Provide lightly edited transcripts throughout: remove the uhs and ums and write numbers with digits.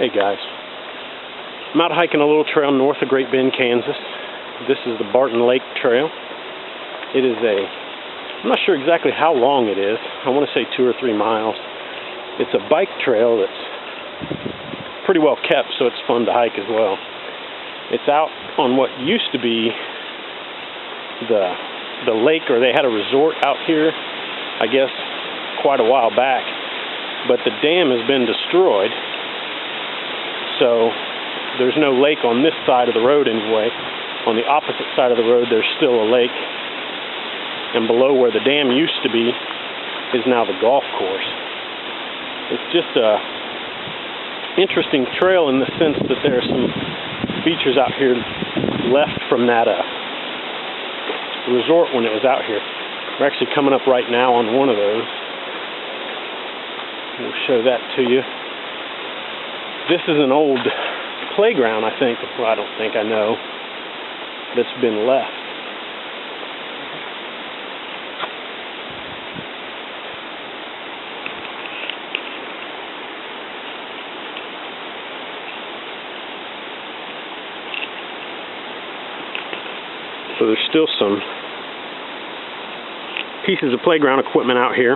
Hey guys, I'm out hiking a little trail north of Great Bend, Kansas. This is the Barton Lake Trail. It is I'm not sure exactly how long it is. I want to say 2 or 3 miles. It's a bike trail that's pretty well kept, so it's fun to hike as well. It's out on what used to be the lake, or they had a resort out here, I guess, quite a while back. But the dam has been destroyed, so there's no lake on this side of the road anyway. On the opposite side of the road, there's still a lake, and below where the dam used to be is now the golf course. It's just a interesting trail in the sense that there are some features out here left from that resort when it was out here. We're actually coming up right now on one of those. We'll show that to you. This is an old playground, I think. Well, I don't think, I know, that's been left. So there's still some pieces of playground equipment out here.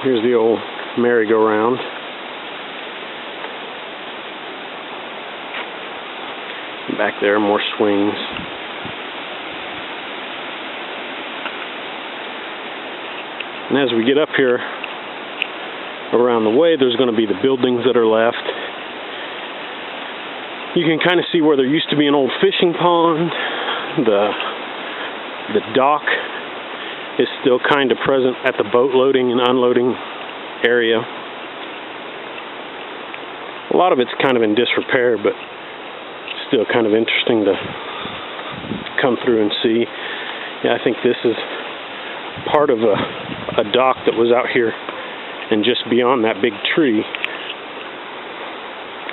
Here's the old merry-go-round. Back there, more swings. And as we get up here around the way, there's going to be the buildings that are left. You can kind of see where there used to be an old fishing pond. The dock is still kind of present at the boat loading and unloading area. A lot of it's kind of in disrepair, but still kind of interesting to come through and see. Yeah, I think this is part of a dock that was out here, and just beyond that big tree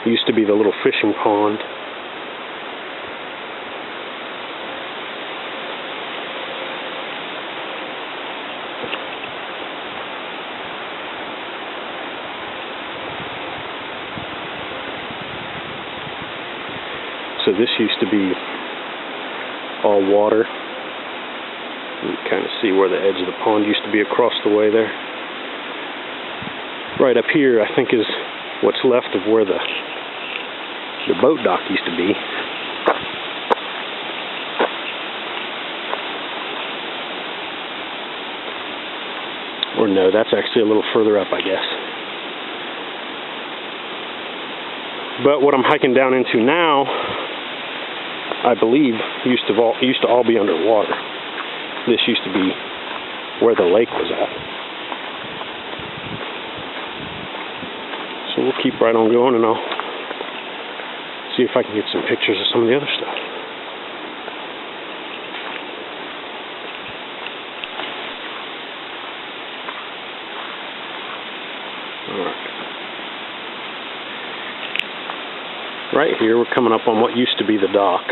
used to be the little fishing pond. So this used to be all water. You can kind of see where the edge of the pond used to be across the way there. Right up here, I think, is what's left of where the boat dock used to be. Or no, that's actually a little further up, I guess. But what I'm hiking down into now, I believe, used to all be underwater. This used to be where the lake was at. So we'll keep right on going, and I'll see if I can get some pictures of some of the other stuff. Alright. Right here, we're coming up on what used to be the dock.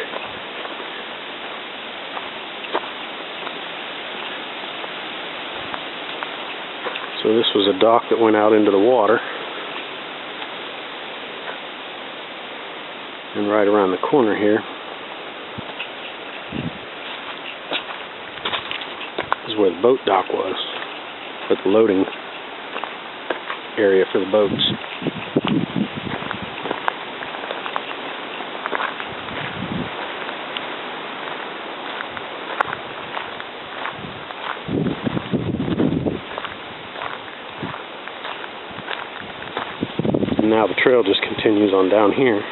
So this was a dock that went out into the water. And right around the corner here is where the boat dock was, with the loading area for the boats. And now the trail just continues on down here.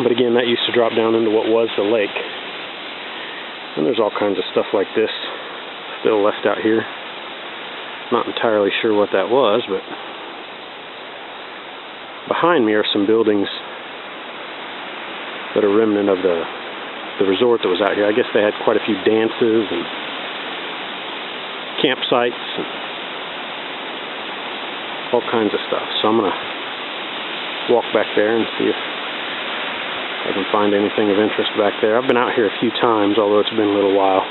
But again, that used to drop down into what was the lake. And there's all kinds of stuff like this still left out here. Not entirely sure what that was, but behind me are some buildings that are remnant of the resort that was out here. I guess they had quite a few dances and campsites and all kinds of stuff. So I'm going to walk back there and see if I can find anything of interest back there. I've been out here a few times, although it's been a little while.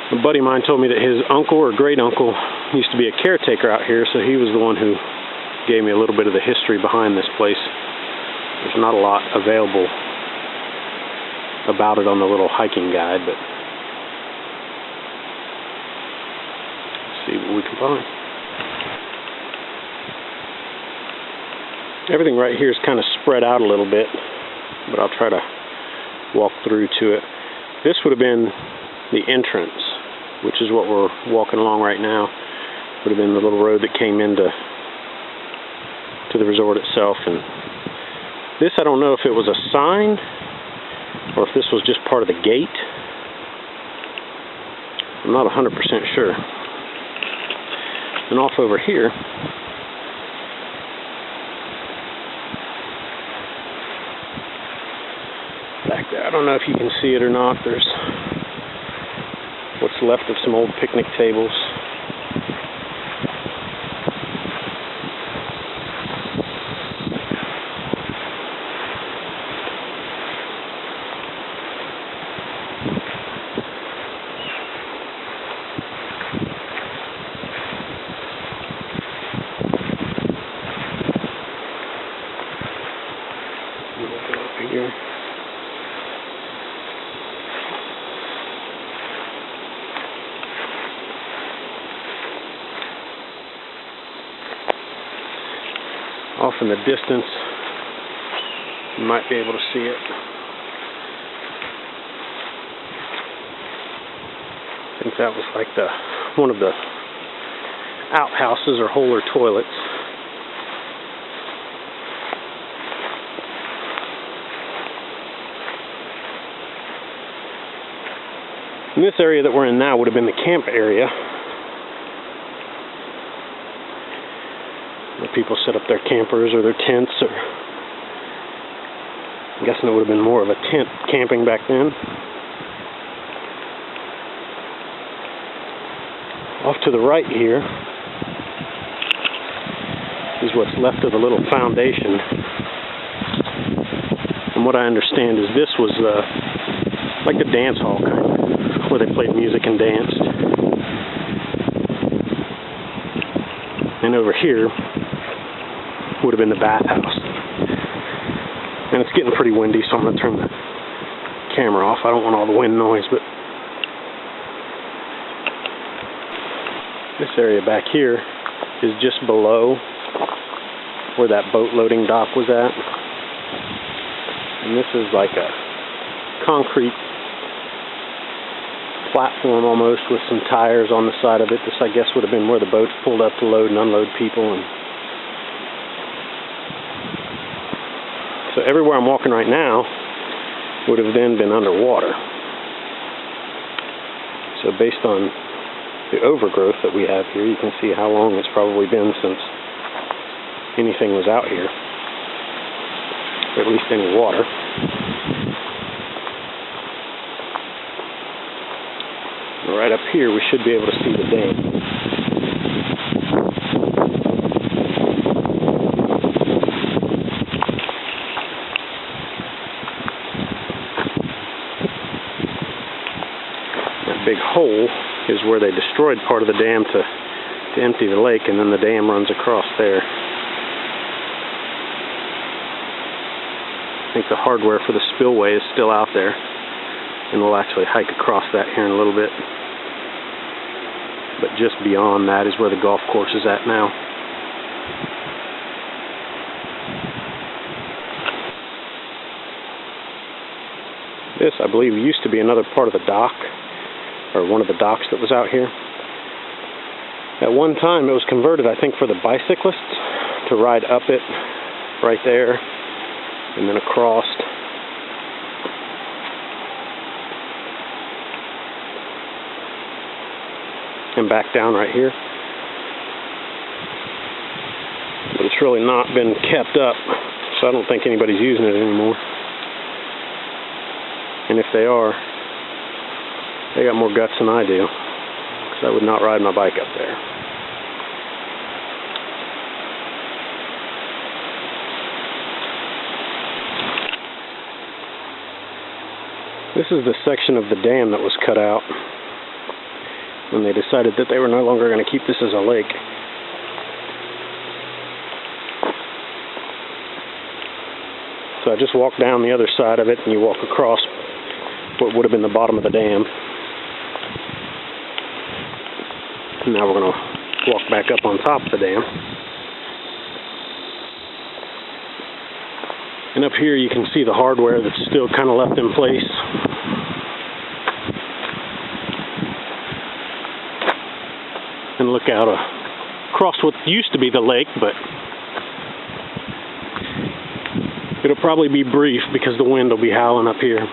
A buddy of mine told me that his uncle or great uncle used to be a caretaker out here, so he was the one who gave me a little bit of the history behind this place. There's not a lot available about it on the little hiking guide, but let's see what we can find. Everything right here is kind of spread out a little bit, but I'll try to walk through to it. This would have been the entrance, which is what we're walking along right now. Would have been the little road that came into the resort itself. And this, I don't know if it was a sign or if this was just part of the gate. I'm not 100% sure. And off over here, back there, I don't know if you can see it or not, there's what's left of some old picnic tables. Here. Off in the distance, you might be able to see it. I think that was like one of the outhouses or holer toilets. And this area that we're in now would have been the camp area, where people set up their campers or their tents, or I'm guessing it would have been more of a tent camping back then. Off to the right here is what's left of the little foundation. And what I understand is this was like the dance hall kind of, where they played music and danced. And over here would have been the bathhouse. And it's getting pretty windy, so I'm going to turn the camera off. I don't want all the wind noise, but this area back here is just below where that boat loading dock was at. And this is like a concrete platform almost with some tires on the side of it. This, I guess, would have been where the boats pulled up to load and unload people. And so everywhere I'm walking right now would have then been underwater. So based on the overgrowth that we have here, you can see how long it's probably been since anything was out here, or at least any water. Right up here, we should be able to see the dam. That big hole is where they destroyed part of the dam to empty the lake, and then the dam runs across there. I think the hardware for the spillway is still out there, and we'll actually hike across that here in a little bit. But just beyond that is where the golf course is at now. This, I believe, used to be another part of the dock, or one of the docks that was out here. At one time, it was converted, I think, for the bicyclists to ride up it right there, and then across. And back down right here. But it's really not been kept up, so I don't think anybody's using it anymore. And if they are, they got more guts than I do, because I would not ride my bike up there. This is the section of the dam that was cut out. when they decided that they were no longer going to keep this as a lake. So I just walked down the other side of it, and you walk across what would have been the bottom of the dam. And now we're going to walk back up on top of the dam. And up here you can see the hardware that's still kind of left in place. And look out across what used to be the lake, but it'll probably be brief because the wind will be howling up here.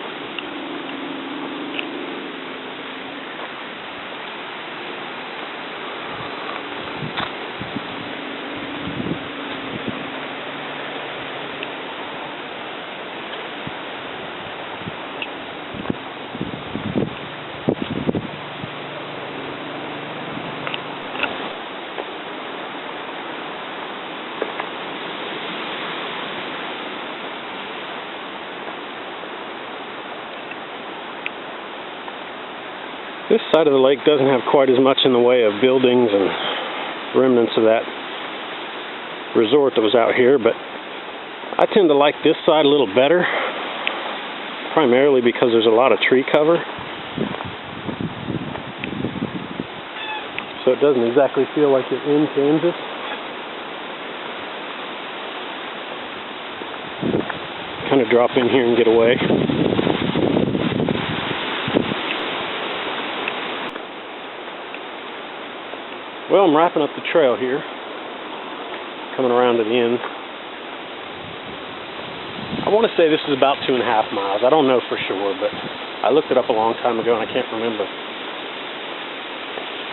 This side of the lake doesn't have quite as much in the way of buildings and remnants of that resort that was out here, but I tend to like this side a little better, primarily because there's a lot of tree cover. So it doesn't exactly feel like you're in Kansas. Kind of drop in here and get away. Well, I'm wrapping up the trail here, coming around to the end. I want to say this is about 2.5 miles. I don't know for sure, but I looked it up a long time ago and I can't remember.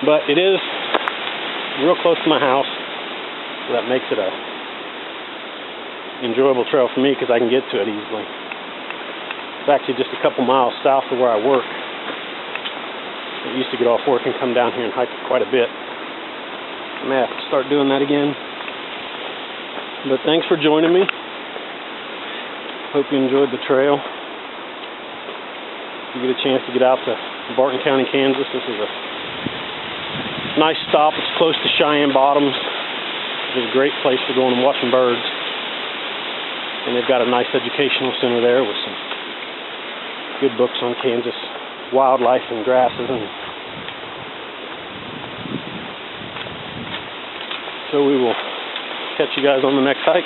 But it is real close to my house, so that makes it a enjoyable trail for me because I can get to it easily. It's actually just a couple miles south of where I work. I used to get off work and come down here and hike it quite a bit. I may have to start doing that again. But thanks for joining me. Hope you enjoyed the trail. If you get a chance to get out to Barton County, Kansas, this is a nice stop. It's close to Cheyenne Bottoms. It's a great place for going and watching birds. And they've got a nice educational center there with some good books on Kansas wildlife and grasses. And so we will catch you guys on the next hike.